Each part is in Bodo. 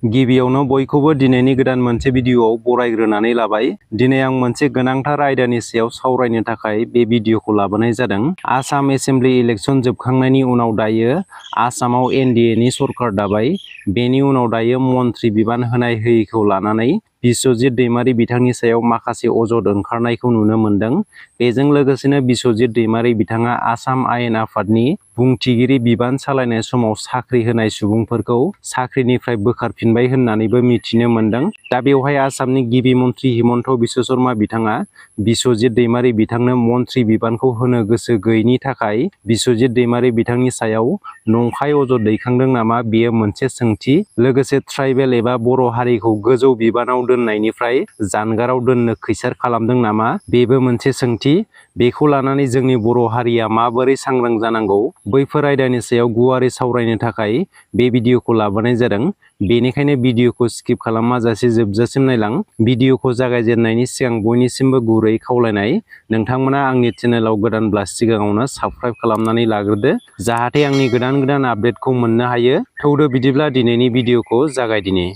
गिबियावनो बयखौबो दिनैनि गोदान मोनसे भिडिअआव बरायग्रोनानै लाबाय। दिनै आं मोनसे गोनांथार आयदानि सायाव सावरायनो थाखाय बे भिडिअखौ लाबोनाय जादों। आसाम एसेम्बलि इलेक्सन जोबखांनायनि उनाव दायो आसामाव एनडिएनि सरकार दाबाय। बेनि उनाव दायो मन्त्रि बिबान होनाय होयैखौ लानानै बिस्वजित दैमारी बिथांनि सायाव माखासे अजद ओंखारनायखौ नुनो मोन्दों। बेजों लोगोसेनो बिस्वजित दैमारी बिथाङा आसाम आयेन आफादनि बुंथिगिरि बिबान सालायनाय समाव साख्रि होनाय सुबुंफोरखौ साख्रिनिफ्राय बोखारफिनबाय होननानैबो मिथिनो मोन्दों। दा बेवहाय आसामनि गिबि मन्त्रि हिमन्त बिश्व शर्मा बिथाङा बिस्वजित दैमारी बिथांनो मन्त्रि बिबानखौ होनो गोसो गैयैनि थाखाय बिस्वजित दैमारी बिथांनि सायाव नंखाय अजद दैखांदों नामा, बेयो मोनसे सोंथि। लोगोसे ट्राइबेल एबा बर' हारिखौ गोजौ बिबानाव दोननायनिफ्राय जानगाराव दोननो खैसार खालामदों नामा, बेबो मोनसे सोंथि। बेखौ लानानै जोंनि बर' हारिया माबोरै सांग्रां जानांगौ, बैफोर आयदानि सायाव गुवारै सावरायनो थाखाय बे भिडिअखौ लाबोनाय जादों। बेनिखायनो भिडिअखौ स्किप खालामाजासे जोबजासिम नायलां। भिडिअखौ जागायजेननायनि सिगां बयनिसिमबो गुरै खावलायनाय, नोंथांमोना आंनि चेनेलाव गोदानब्ला सिगाङावनो साबस्क्राइब खालामनानै लाग्रोदो, जाहाथे आंनि गोदान आपडेटखौ मोननो हायो। थौदो बिदिब्ला दिनैनि भिडिअखौ जागायदिनि।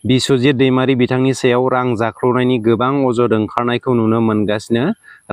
बिस्वजित दैमारी बिथांनि सायाव रां जाख्ल'नायनि गोबां अजद ओंखारनायखौ नुनो मोनगासिनो।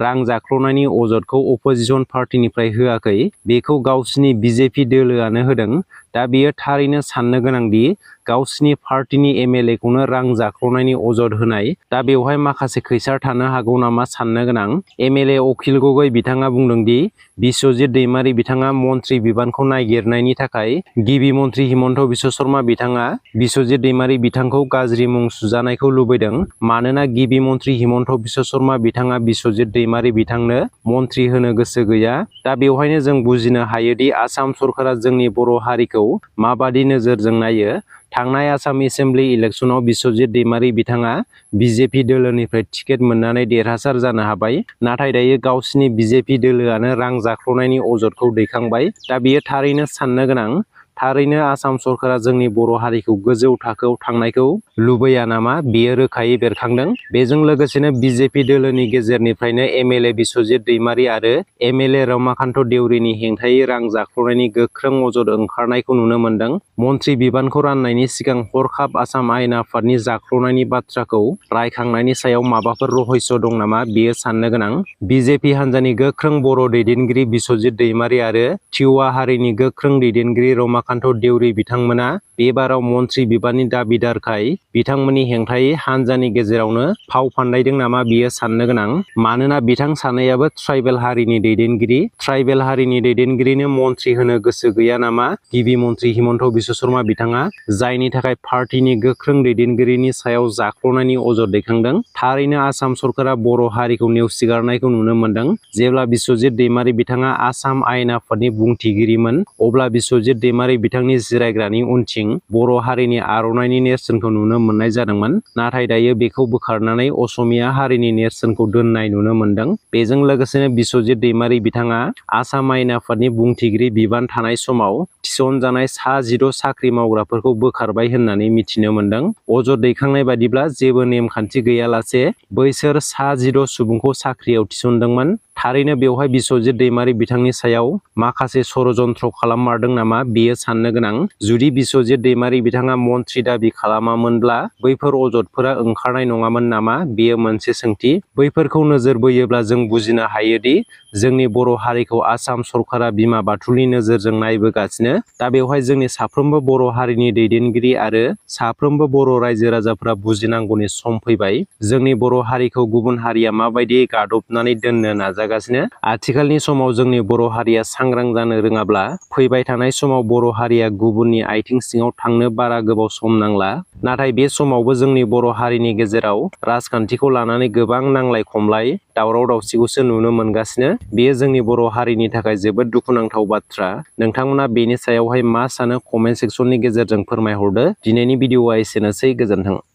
रां जाख्ल'नायनि अजदखौ अपोजिसन पार्टिनिफ्राय होआखै, बेखौ गावसिनि बिजेपि दोलोआनो होदों। दा बेयो थारैनो साननो गोनांदि गावसिनि पार्टिनि एमएलए खौनो रां जाख्ल'नायनि अजद होनाय, दा बेवहाय माखासे खैसार थानो हागौ नामा साननो गोनां। एमएलए अखिल गगৈ बिथाङा बुंदोंदि बिस्वजित दैमारी बिथाङा मन्त्रि बिबानखौ नागिरनायनि थाखाय गिबि मन्त्रि हिमन्त बिश्व शर्मा बिथाङा बिस्वजित दैमारी बिथांखौ गाज्रि मुं सुजानायखौ लुबैदों। मानोना गिबि मन्त्रि हिमन्त बिश्व शर्मा बिथाङा बिस्वजित दैमारी बिथांनो मन्त्रि होनो गोसो गैया। दा बेवहायनो जों बुजिनो हायोदि आसाम सरकारा जोंनि बर' हारिखौ माबादि नोजोरजों नायो। थांनाय आसाम एसेम्बलि इलेक्सनाव बिस्वजित दैमारी बिथाङा बिजेपि दोलोनिफ्राय टिकेट मोननानै देरहासार जानो हाबाय। नाथाय दायो गावसिनि बिजेपि दोलोआनो रां जाख्ल'नायनि अजदखौ दैखांबाय। दा बेयो थारैनो साननो गोनां। थारैनो आसाम सरकारा जोंनि बर' हारिखौ गोजौ थाखोआव थांनायखौ लुबैया नामा, बेयो रोखायै बेरखांदों। बेजों लोगोसेनो बिजेपि दोलोनि गेजेरनिफ्रायनो एमएलए बिस्वजित दैमारी आरो एमएलए रमाकान्त देउरिनि हेंथायै रां जाख्ल'नायनि गोख्रों अजद ओंखारनायखौ नुनो मोन्दों। मन्त्रि बिबानखौ राननायनि सिगां हरखाब आसाम आयेन आफादनि जाख्ल'नायनि बाथ्राखौ रायखांनायनि सायाव माबाफोर रहस्य दं नामा, बेयो साननो गोनां। बिजेपि हान्जानि गोख्रों बर' दैदेनगिरि बिस्वजित दैमारी आरो टिवा हारिनि गोख्रों दैदेनगिरि रमाकान्त देउरि बिथांमोना बेबाराव मन्त्रि बिबाननि दाबिदारखाय बिथांमोननि हेंथायै हान्जानि गेजेरावनो फाव फान्दायदों नामा, बेयो साननो गोनां। मानोना बिथां सानैयाबो ट्राइबेल हारिनि दैदेनगिरि। ट्राइबेल हारिनि दैदेनगिरिनो मन्त्रि होनो गोसो गैया नामा गिबि मन्त्रि हिमन्त बिश्व शर्मा बिथाङा, जायनि थाखाय पार्टिनि गोख्रों दैदेनगिरिनि सायाव जाख्ल'नायनि अजद दैखांदों। थारैनो आसाम सरकारा बर' हारिखौ नेवसिगारनायखौ नुनो मोन्दों। जेब्ला बिस्वजित दैमारी बिथाङा आसाम आयेन आफादनि बुंथिगिरिमोन, अब्ला बिस्वजित दैमारी बिथांनि जिरायग्रानि उनथिं बर' हारिनि आर'नाइनि नेरसोनखौ नुनो मोननाय जादोंमोन। नाथाय दायो बेखौ बोखारनानै असमिया हारिनि नेरसोनखौ दोननाय नुनो मोन्दों। बेजों लोगोसेनो बिस्वजित दैमारी बिथाङा आसाम आयेन आफादनि बुंथिगिरि बिबान थानाय समाव थिसनजानाय सा 16 साख्रि मावग्राफोरखौ बोखारबाय होननानै मिथिनो मोन्दों। अजद दैखांनाय बादिब्ला जेबो नेमखान्थि गैयालासे बैसोर सा 16 सुबुंखौ साख्रियाव थिसनदोंमोन। थारैनो बेवहाय बिस्वजित दैमारी बिथांनि सायाव माखासे षड़यन्त्र खालाममारदों नामा, बेयो साननो गोनां। जुदि बिस्वजित दैमारी बिथाङा मन्त्रि दाबि खालामामोनब्ला बैफोर अजदफोरा ओंखारनाय नङामोन नामा, बेयो मोनसे सोंथि। बैफोरखौ नोजोर बोयोब्ला जों बुजिनो हायोदि जोंनि बर' हारिखौ आसाम सरकारा बिमा बाथुलनि नोजोरजों नायबोगासिनो। दा बेवहाय जोंनि साफ्रोमबो बर' हारिनि दैदेनगिरि आरो साफ्रोमबो बर' रायजो राजाफोरा बुजिनांगौनि सम फैबाय। जोंनि बर' हारिखौ गुबुन हारिया माबायदि गादबनानै दोननो नाजागासिनो। आथिखालनि समाव जोंनि बर' हारिया सांग्रां जानो रोङाब्ला फैबाय थानाय समाव बर' हारिया गुबुननि आथिं सिङाव थांनो बारा गोबाव सम नांला। नाथाय बे समावबो जोंनि बर' हारिनि गेजेराव राजखान्थिखौ लानानै गोबां नांलाय खमलाय, दावराव दावसिखौसो नुनो मोनगासिनो। बेयो जोंनि बर' हारिनि थाखाय जोबोद दुखुनांथाव बाथ्रा। नोंथांमोना बेनि सायावहाय मा सानो, कमेन्ट सेक्सननि गेजेरजों फोरमायहरदो। दिनैनि भिडिअआ एसेनोसै, गोजोन्थों।